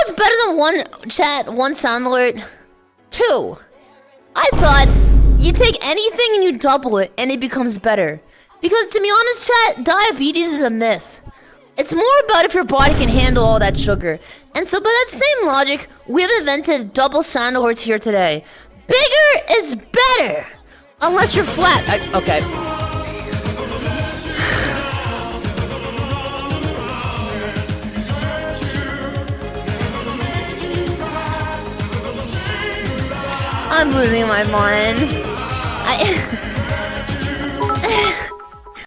what's better than one chat, one sound alert? 2. I thought you take anything and you double it and it becomes better. Because to be honest, chat, diabetes is a myth. It's more about if your body can handle all that sugar. And so by that same logic, we've invented double sound alerts here today. Bigger is better! Unless you're flat. Okay. I'm losing my mind.